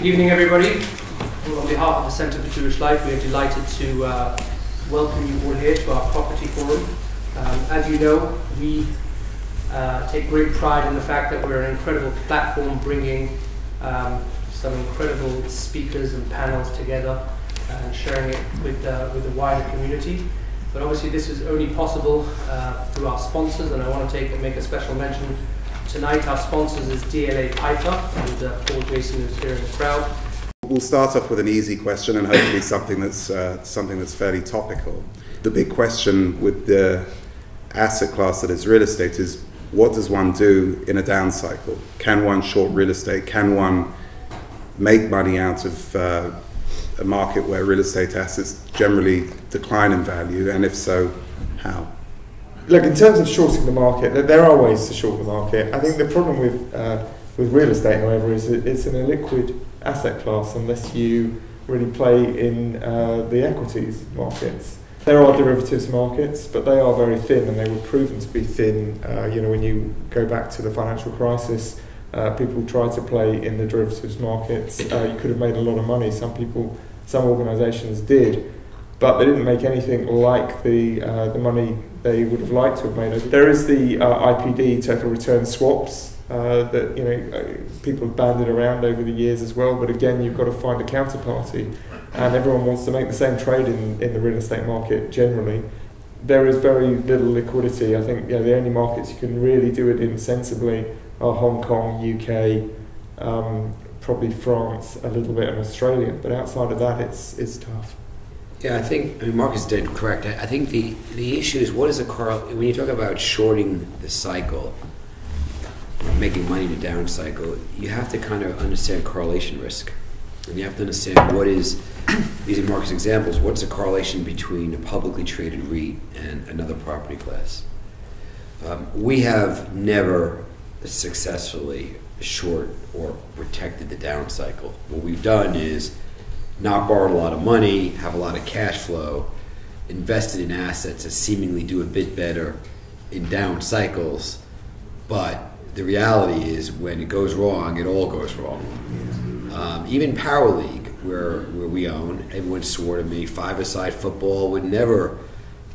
Good evening, everybody. On behalf of the Centre for Jewish Life, we are delighted to welcome you all here to our property forum. As you know, we take great pride in the fact that we're an incredible platform bringing some incredible speakers and panels together and sharing it with the wider community. But obviously this is only possible through our sponsors, and I want to make a special mention tonight. Our sponsors is DLA Piper, and Paul Jason is here in the crowd. We'll start off with an easy question and hopefully something that's fairly topical. The big question with the asset class that is real estate is, what does one do in a down cycle? Can one short real estate? Can one make money out of a market where real estate assets generally decline in value, and if so, how? Look, in terms of shorting the market, there are ways to short the market. I think the problem with real estate, however, is that it's an illiquid asset class unless you really play in the equities markets. There are derivatives markets, but they are very thin, and they were proven to be thin. When you go back to the financial crisis, people tried to play in the derivatives markets. You could have made a lot of money. Some organisations did, but they didn't make anything like the money they would have liked to have made. There is the IPD, total return swaps, that people have banded around over the years as well. But again, you've got to find a counterparty, and everyone wants to make the same trade in the real estate market. Generally, there is very little liquidity. I think the only markets you can really do it in sensibly are Hong Kong, UK, probably France, a little bit, and Australia. But outside of that, it's tough. Yeah, I mean, Mark is dead correct. I think the issue is, what is when you talk about shorting the cycle, making money in a down cycle, you have to kind of understand correlation risk. And you have to understand what is, using Mark's examples, what's the correlation between a publicly traded REIT and another property class. We have never successfully short or protected the down cycle. What we've done is not borrowed a lot of money, have a lot of cash flow, invested in assets that seemingly do a bit better in down cycles, but the reality is when it goes wrong, it all goes wrong. Even Power League, where we own, everyone swore to me, five-a-side football would never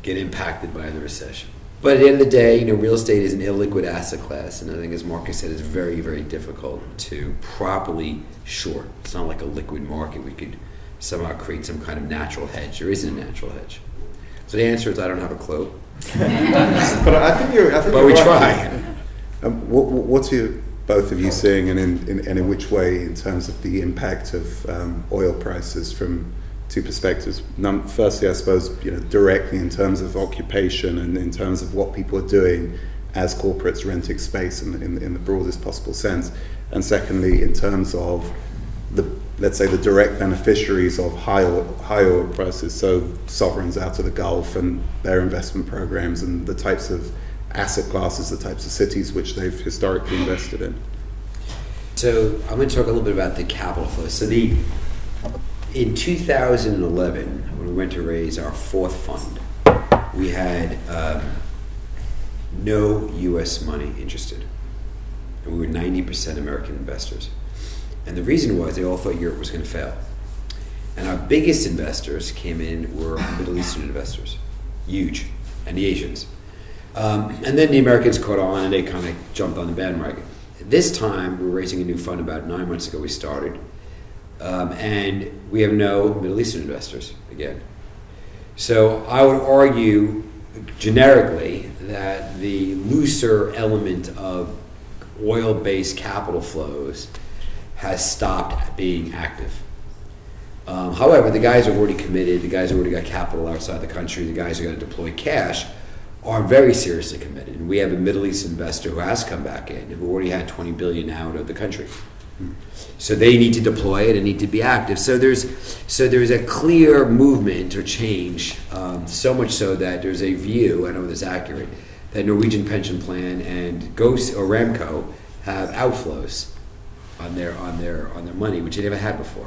get impacted by the recession. But at the end of the day, real estate is an illiquid asset class, and I think, as Marcus said, it's very, very difficult to properly short. It's not like a liquid market. We could somehow create some kind of natural hedge. There isn't a natural hedge. So the answer is, I don't have a clue. but we try. What are both of you seeing, and in which way, in terms of the impact of oil prices from two perspectives? Firstly, I suppose, directly in terms of occupation and in terms of what people are doing as corporates renting space in the broadest possible sense. And secondly, in terms of let's say the direct beneficiaries of high oil prices, so sovereigns out of the Gulf and their investment programs and the types of asset classes, the types of cities which they've historically invested in. So I'm going to talk a little bit about the capital flow. So in 2011, when we went to raise our fourth fund, we had no U.S. money interested, and we were 90% American investors. And the reason was they all thought Europe was going to fail. And our biggest investors came in were Middle Eastern investors, huge, and the Asians. And then the Americans caught on, and they kind of jumped on the bandwagon. This time, we're raising a new fund. About 9 months ago we started. And we have no Middle Eastern investors again. So I would argue generically that the looser element of oil-based capital flows has stopped being active. However, the guys who have already committed, the guys who already got capital outside the country, the guys who are going to deploy cash are very seriously committed. And we have a Middle East investor who has come back in, who already had $20 billion out of the country. So they need to deploy it and need to be active. So there's a clear movement or change, so much so that there's a view, I don't know if it's accurate, that Norwegian Pension Plan and Ghost or Ramco have outflows on their money, which they never had before.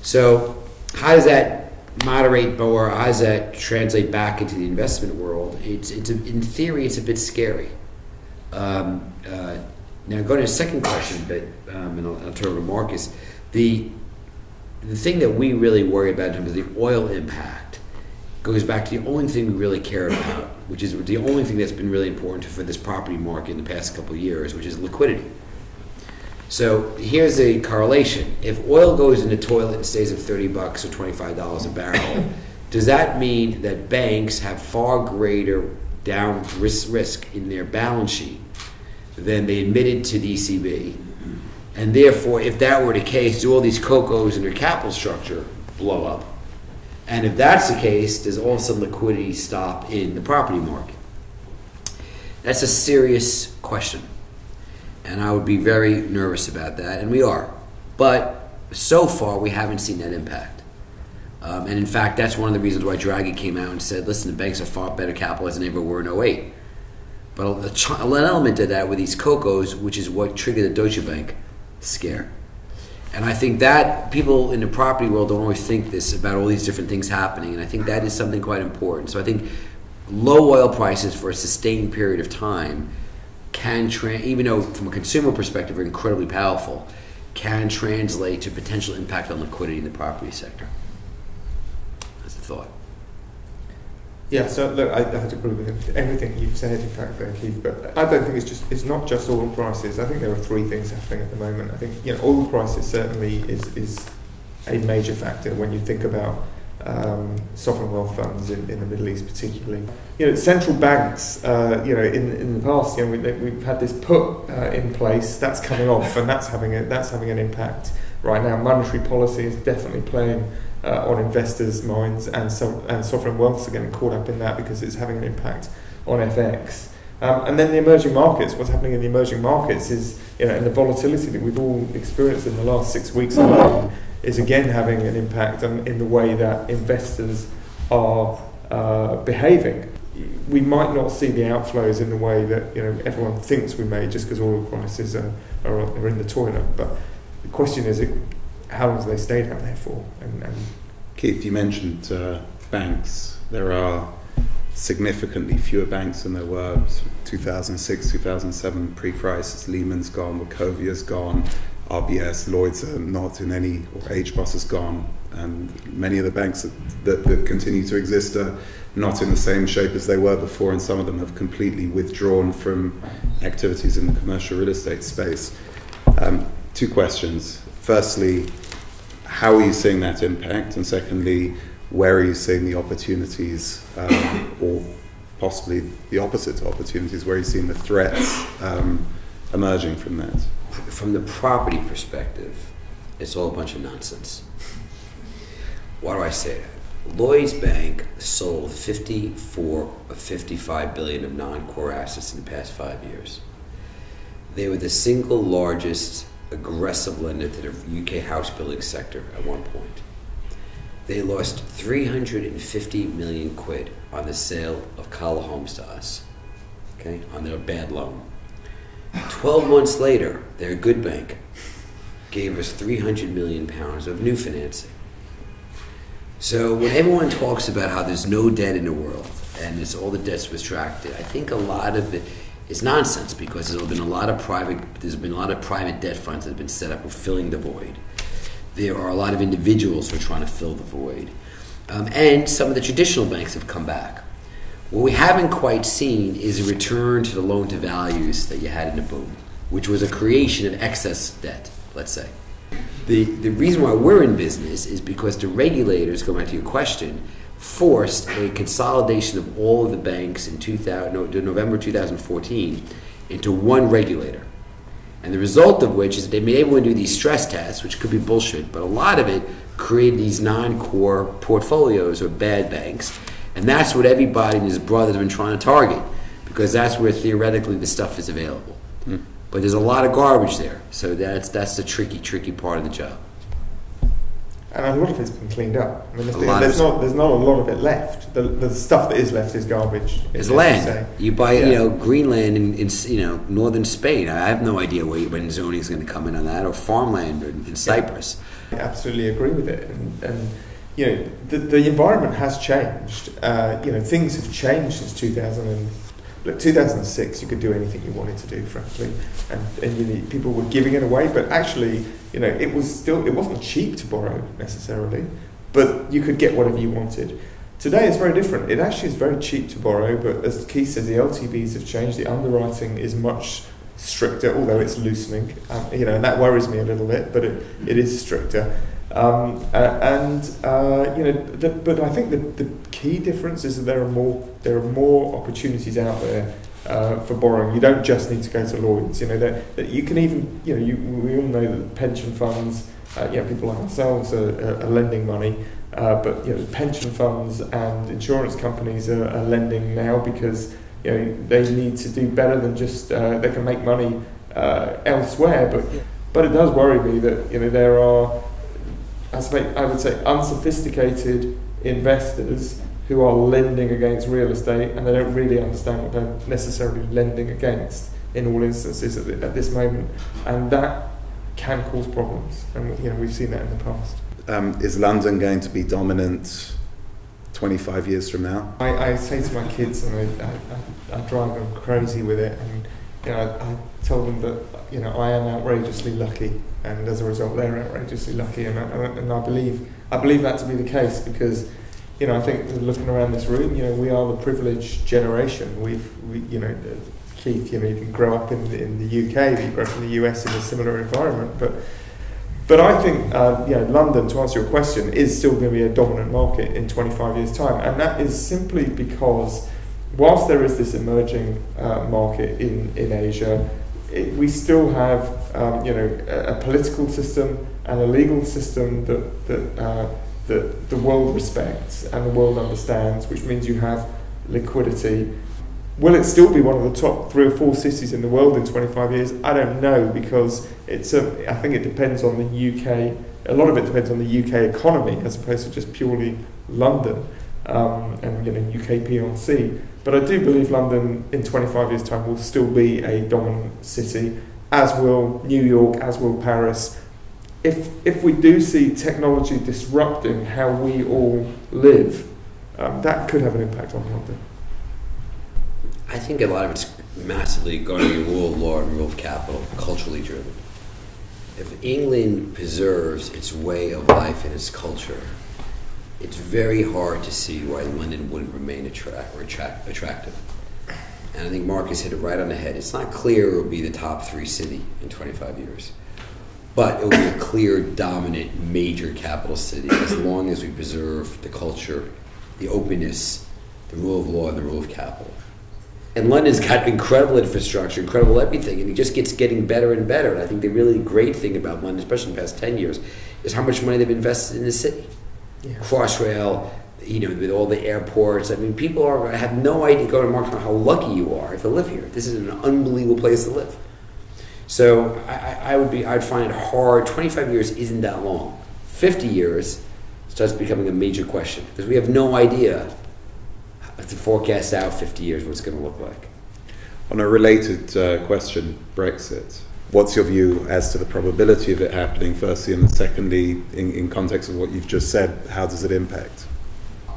So how does that moderate, or how does that translate back into the investment world? In theory, it's a bit scary. Now, going to the second question, but and I'll turn over to Marcus. The thing that we really worry about in terms of the oil impact goes back to the only thing we really care about, which is the only thing that's been really important for this property market in the past couple of years, which is liquidity. So here's a correlation. If oil goes in the toilet and stays at $30 or $25 a barrel, does that mean that banks have far greater down risk in their balance sheet than they admitted to the ECB? And therefore, if that were the case, do all these COCOs in their capital structure blow up? And if that's the case, does all of a sudden liquidity stop in the property market? That's a serious question. And I would be very nervous about that, and we are. But so far, we haven't seen that impact. And in fact, that's one of the reasons why Draghi came out and said, listen, the banks are far better capitalized than they ever were in 2008. But an element of that with these COCOs, which is what triggered the Deutsche Bank scare. And I think that people in the property world don't always think this about all these different things happening, and I think that is something quite important. So I think low oil prices for a sustained period of time can, even though from a consumer perspective are incredibly powerful, can translate to potential impact on liquidity in the property sector. That's the thought. Yeah, so look, I have to agree with everything you've said, in fact, there, Keith, but I don't think it's not just oil prices. I think there are three things happening at the moment. I think, oil prices certainly is a major factor when you think about sovereign wealth funds in the Middle East particularly. Central banks, in the past, we've had this put in place, that's coming off, and that's having an impact right now. Monetary policy is definitely playing on investors' minds, and sovereign wealths are getting caught up in that because it's having an impact on FX. And then the emerging markets, what's happening in the emerging markets is, and the volatility that we've all experienced in the last 6 weeks alone is again having an impact in the way that investors are behaving. We might not see the outflows in the way that everyone thinks we may, just because oil prices are in the toilet. But the question is, how long do they stay down there for? And Keith, you mentioned banks. There are significantly fewer banks than there were 2006, 2007 pre-crisis. Lehman's gone, Wachovia's gone, RBS, Lloyds are not in any, or HBOS is gone, and many of the banks that continue to exist are not in the same shape as they were before, and some of them have completely withdrawn from activities in the commercial real estate space. Two questions. Firstly, how are you seeing that impact? And secondly, where are you seeing the opportunities, or possibly the opposite opportunities, where are you seeing the threats emerging from that? From the property perspective, it's all a bunch of nonsense. Why do I say that? Lloyds Bank sold 54 of 55 billion of non-core assets in the past 5 years. They were the single largest aggressive lender to the UK house building sector at one point. They lost 350 million quid on the sale of Cala Homes to us, okay, on their bad loan. 12 months later, their good bank gave us 300 million pounds of new financing. So when everyone talks about how there's no debt in the world and it's all the debt's retracted, I think a lot of it is nonsense, because there's been a lot of private debt funds that have been set up for filling the void. There are a lot of individuals who are trying to fill the void, and some of the traditional banks have come back. What we haven't quite seen is a return to the loan to values that you had in the boom, which was a creation of excess debt, let's say. The reason why we're in business is because the regulators, going back to your question, forced a consolidation of all of the banks in November 2014 into one regulator. And the result of which is that they made everyone do these stress tests, which could be bullshit, but a lot of it created these non-core portfolios of bad banks. And that's what everybody and his brother has been trying to target, because that's where theoretically the stuff is available. But there's a lot of garbage there, so that's the tricky part of the job. And a lot of it's been cleaned up. I mean, there's not a lot of it left. The stuff that is left is garbage. It's land. You buy Greenland in northern Spain. I have no idea when zoning is going to come in on that, or farmland in Cyprus. I absolutely agree with it. And the environment has changed. Things have changed since look, 2006, you could do anything you wanted to do, frankly, and people were giving it away, but actually, it wasn't cheap to borrow necessarily, but you could get whatever you wanted. Today it's very different. It actually is very cheap to borrow, but as Keith says, the LTVs have changed. The underwriting is much stricter, although it's loosening, and that worries me a little bit, but it is stricter. But I think the key difference is that there are more opportunities out there for borrowing. You don't just need to go to LYONS. That you can even, we all know that pension funds, people like ourselves are lending money. But pension funds and insurance companies are lending now because they need to do better than just they can make money elsewhere. But it does worry me that there are, I would say, unsophisticated investors who are lending against real estate, and they don't really understand what they're necessarily lending against in all instances at this moment, and that can cause problems. And we've seen that in the past. Is London going to be dominant 25 years from now? I say to my kids, and I drive them crazy with it, and I tell them that I am outrageously lucky, and as a result they're outrageously lucky, and I believe that to be the case, because I think looking around this room, we are the privileged generation. We Keith, you can grow up in the UK, but you grow up in the US in a similar environment, but I think, London, to answer your question, is still going to be a dominant market in 25 years' time. And that is simply because, whilst there is this emerging market in Asia, we still have, a political system and a legal system that the world respects and the world understands, which means you have liquidity. Will it still be one of the top 3 or 4 cities in the world in 25 years? I don't know, because I think it depends on the UK. A lot of it depends on the UK economy as opposed to just purely London and UK PLC. But I do believe London in 25 years' time will still be a dominant city, as will New York, as will Paris. If we do see technology disrupting how we all live, that could have an impact on London. I think a lot of it's massively going to be rule of law and rule of capital, culturally driven. If England preserves its way of life and its culture, it's very hard to see why London wouldn't remain attractive. And I think Marcus hit it right on the head. It's not clear it will be the top 3 city in 25 years, but it will be a clear, dominant, major capital city as long as we preserve the culture, the openness, the rule of law, and the rule of capital. And London's got incredible infrastructure, incredible everything, and it just gets getting better and better. And I think the really great thing about London, especially in the past 10 years, is how much money they've invested in the city. Yeah. Crossrail, with all the airports. I mean, people have no idea, go to Mark, how lucky you are to live here. This is an unbelievable place to live. So I'd find it hard. 25 years isn't that long. 50 years starts becoming a major question, because we have no idea to forecast out 50 years what it's going to look like. On a related question, Brexit, what's your view as to the probability of it happening, firstly, and secondly, in context of what you've just said, how does it impact?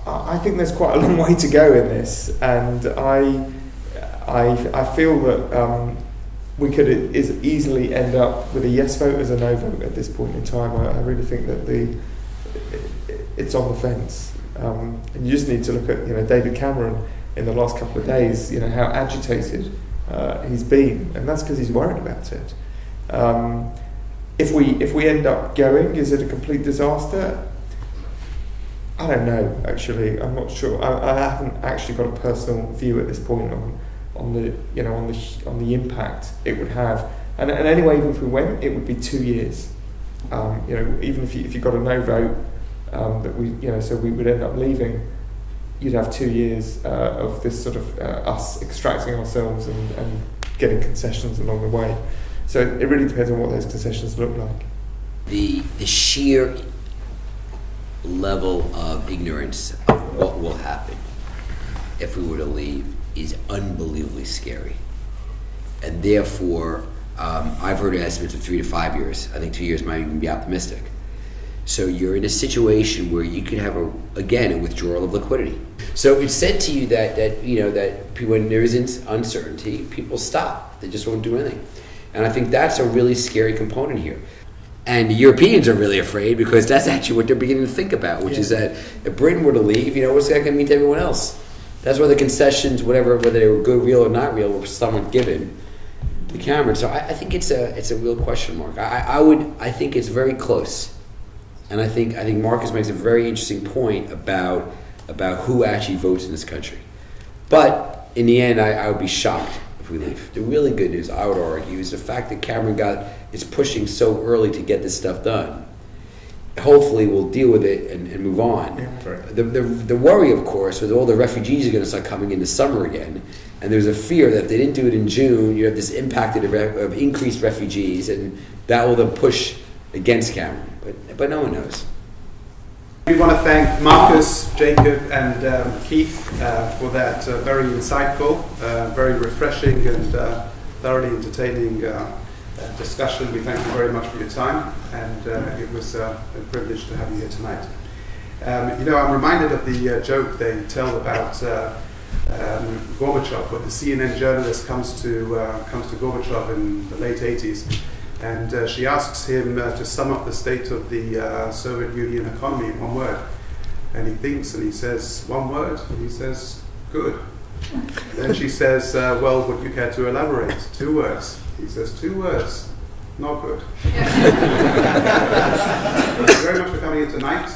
I think there's quite a long way to go in this, and I feel that we could easily end up with a yes vote as a no vote at this point in time. I really think that it's on the fence. And you just need to look at David Cameron in the last couple of days, how agitated he's been, and that's because he's worried about it. If we end up going, is it a complete disaster? I don't know. Actually, I'm not sure. I haven't actually got a personal view at this point on the impact it would have. And anyway, even if we went, it would be 2 years. Even if you got a no vote. So we would end up leaving, you'd have 2 years of this sort of us extracting ourselves and getting concessions along the way. So it really depends on what those concessions look like. The sheer level of ignorance of what will happen if we were to leave is unbelievably scary. And therefore, I've heard estimates of 3 to 5 years. I think 2 years might even be optimistic. So you're in a situation where you can have a withdrawal of liquidity. So it's said to you that when there is uncertainty, people stop. They just won't do anything. And I think that's a really scary component here. And the Europeans are really afraid because that's actually what they're beginning to think about, which is that if Britain were to leave, what's that going to mean to everyone else? That's why the concessions, whether they were good, real, or not real, were somewhat given to Cameron. So I think it's a real question mark. I think it's very close, and I think Marcus makes a very interesting point about who actually votes in this country. But in the end, I would be shocked if we leave. The really good news, I would argue, is the fact that Cameron is pushing so early to get this stuff done. Hopefully we'll deal with it and move on. Yeah, right. The worry, of course, with all the refugees are going to start coming in the summer again, and there's a fear that if they didn't do it in June, you have this impact of increased refugees, and that will then push against Cameron. But no one knows. We want to thank Marcus, Jacob, and Keith for that very insightful, very refreshing, and thoroughly entertaining discussion. We thank you very much for your time, and it was a privilege to have you here tonight. I'm reminded of the joke they tell about Gorbachev, where the CNN journalist comes to Gorbachev in the late 80s, and she asks him to sum up the state of the Soviet Union economy in one word. And he thinks and he says, one word, and he says, good. Then she says, well, would you care to elaborate? 2 words. He says, 2 words, not good. Thank you very much for coming in tonight.